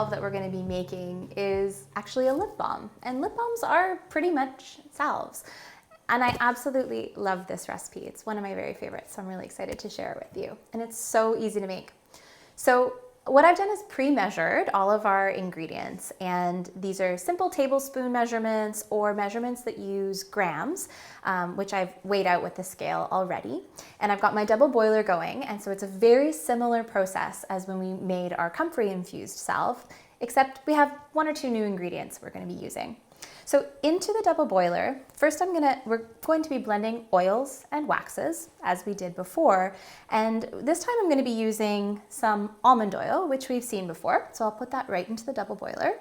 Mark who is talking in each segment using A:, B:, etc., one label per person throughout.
A: salve that we're going to be making is actually a lip balm. And lip balms are pretty much salves. And I absolutely love this recipe. It's one of my very favorites, so I'm really excited to share it with you. And it's so easy to make. So what I've done is pre-measured all of our ingredients, and these are simple tablespoon measurements or measurements that use grams, which I've weighed out with the scale already. And I've got my double boiler going, and so it's a very similar process as when we made our comfrey infused salve, except we have 1 or 2 new ingredients we're going to be using. So into the double boiler, first we're going to be blending oils and waxes as we did before. And this time I'm going to be using some almond oil, which we've seen before. So I'll put that right into the double boiler.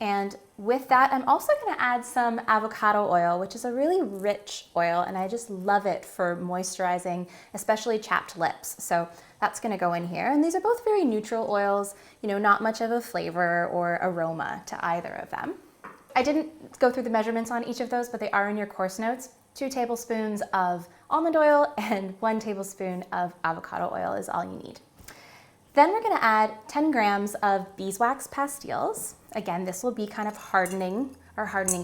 A: And with that, I'm also going to add some avocado oil, which is a really rich oil, and I just love it for moisturizing, especially chapped lips. So that's going to go in here. And these are both very neutral oils, not much of a flavor or aroma to either of them. I didn't go through the measurements on each of those, but they are in your course notes. 2 tablespoons of almond oil and 1 tablespoon of avocado oil is all you need. Then we're going to add 10 grams of beeswax pastilles. Again, this will be kind of hardening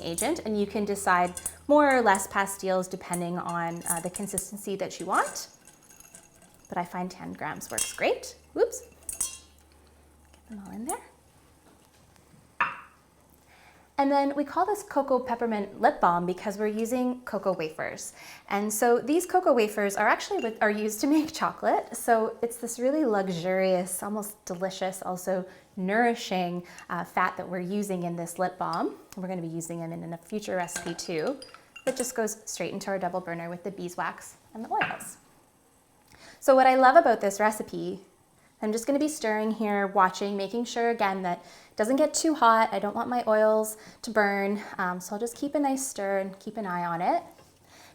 A: agent, and you can decide more or less pastilles depending on the consistency that you want. But I find 10 grams works great. Whoops. Get them all in there. And then we call this Cocoa Peppermint Lip Balm because we're using cocoa wafers. And so these cocoa wafers are actually are used to make chocolate. So it's this really luxurious, almost delicious, also nourishing fat that we're using in this lip balm. We're going to be using them in a future recipe too. It just goes straight into our double burner with the beeswax and the oils. So what I love about this recipe, I'm just going to be stirring here, watching, making sure again that it doesn't get too hot. I don't want my oils to burn, so I'll just keep a nice stir and keep an eye on it.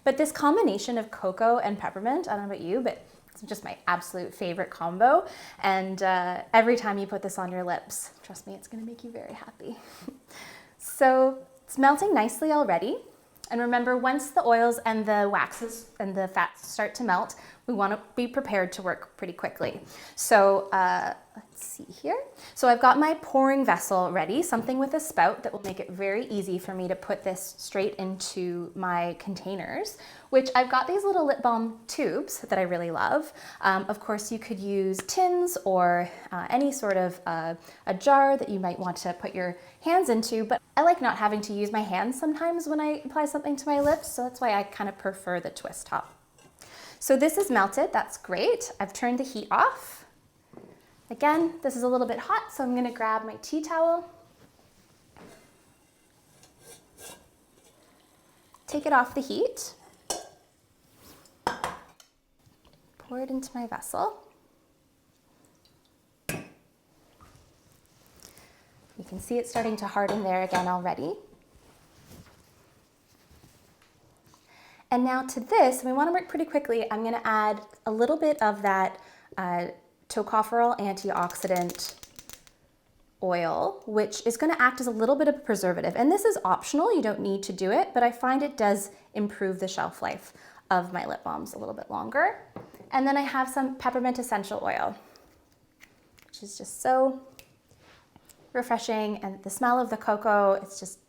A: But this combination of cocoa and peppermint, I don't know about you, but it's just my absolute favorite combo. And every time you put this on your lips, trust me, it's going to make you very happy. So it's melting nicely already. And remember, once the oils and the waxes and the fats start to melt, we want to be prepared to work pretty quickly. So let's see here. So I've got my pouring vessel ready, something with a spout that will make it very easy for me to put this straight into my containers, which I've got these little lip balm tubes that I really love. Of course, you could use tins or any sort of a jar that you might want to put your hands into, but I like not having to use my hands sometimes when I apply something to my lips, so that's why I kind of prefer the twist top. So this is melted, that's great. I've turned the heat off. Again, this is a little bit hot, so I'm going to grab my tea towel, take it off the heat, pour it into my vessel. You can see it starting to harden there again already. And now to this, we want to work pretty quickly. I'm going to add a little bit of that tocopherol antioxidant oil, which is going to act as a little bit of a preservative. And this is optional, you don't need to do it, but I find it does improve the shelf life of my lip balms a little bit longer. And then I have some peppermint essential oil, which is just so refreshing, and the smell of the cocoa, it's just,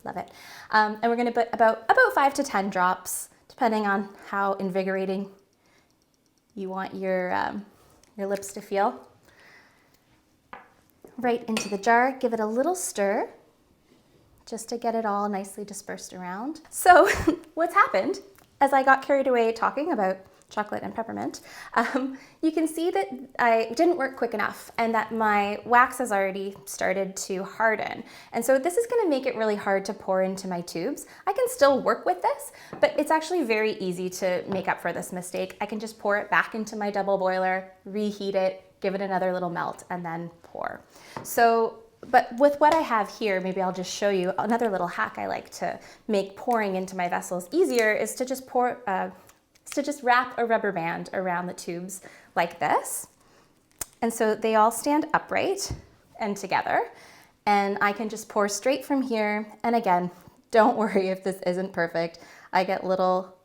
A: love it. And we're going to put about 5 to 10 drops, depending on how invigorating you want your lips to feel. Right into the jar, give it a little stir, just to get it all nicely dispersed around. So what's happened, as I got carried away talking about chocolate and peppermint, you can see that I didn't work quick enough and that my wax has already started to harden. And so this is going to make it really hard to pour into my tubes. I can still work with this, but it's actually very easy to make up for this mistake. I can just pour it back into my double boiler, reheat it, give it another little melt, and then pour. So, but with what I have here, maybe I'll just show you another little hack I like to make pouring into my vessels easier is to just just wrap a rubber band around the tubes like this. And so they all stand upright and together. And I can just pour straight from here. And again, don't worry if this isn't perfect. I get little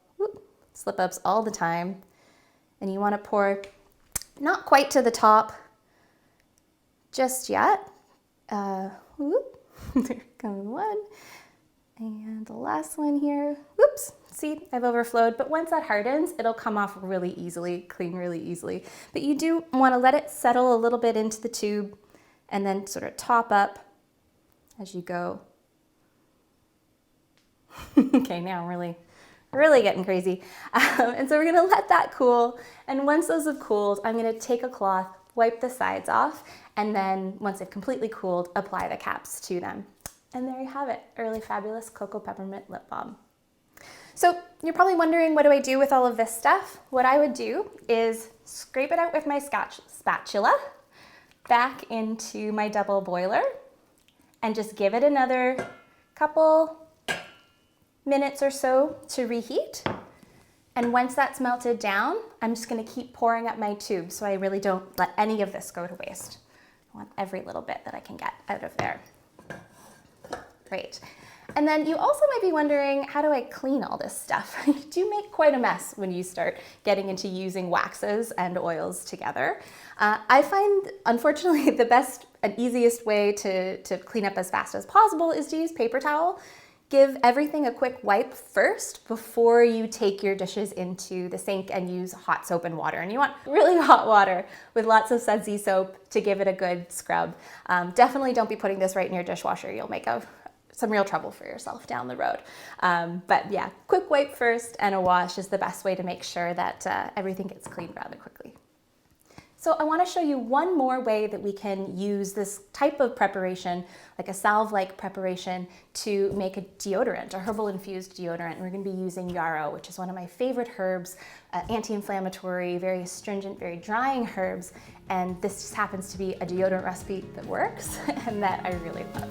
A: slip ups all the time. And you want to pour not quite to the top, just yet. Whoop. There comes one. And the last one here. Whoops. See, I've overflowed, but once that hardens, it'll come off really easily, clean really easily. But you do want to let it settle a little bit into the tube and then sort of top up as you go. Okay, now I'm really getting crazy. And so we're gonna let that cool. And once those have cooled, I'm gonna take a cloth, wipe the sides off, and then once they've completely cooled, apply the caps to them. And there you have it, a really fabulous Cocoa Peppermint Lip Balm. So you're probably wondering, what do I do with all of this stuff? What I would do is scrape it out with my spatula back into my double boiler and just give it another couple minutes or so to reheat. And once that's melted down, I'm just gonna keep pouring up my tube so I really don't let any of this go to waste. I want every little bit that I can get out of there. Great. And then you also might be wondering, how do I clean all this stuff? You do make quite a mess when you start getting into using waxes and oils together. I find, unfortunately, the best and easiest way to clean up as fast as possible is to use paper towel. Give everything a quick wipe first before you take your dishes into the sink and use hot soap and water. And you want really hot water with lots of sudsy soap to give it a good scrub. Definitely don't be putting this right in your dishwasher. You'll make some real trouble for yourself down the road. But yeah, quick wipe first and a wash is the best way to make sure that everything gets cleaned rather quickly. So I want to show you one more way that we can use this type of preparation, like a salve-like preparation, to make a deodorant, a herbal-infused deodorant. And we're going to be using yarrow, which is one of my favorite herbs, anti-inflammatory, very astringent, very drying herbs. And this just happens to be a deodorant recipe that works and that I really love.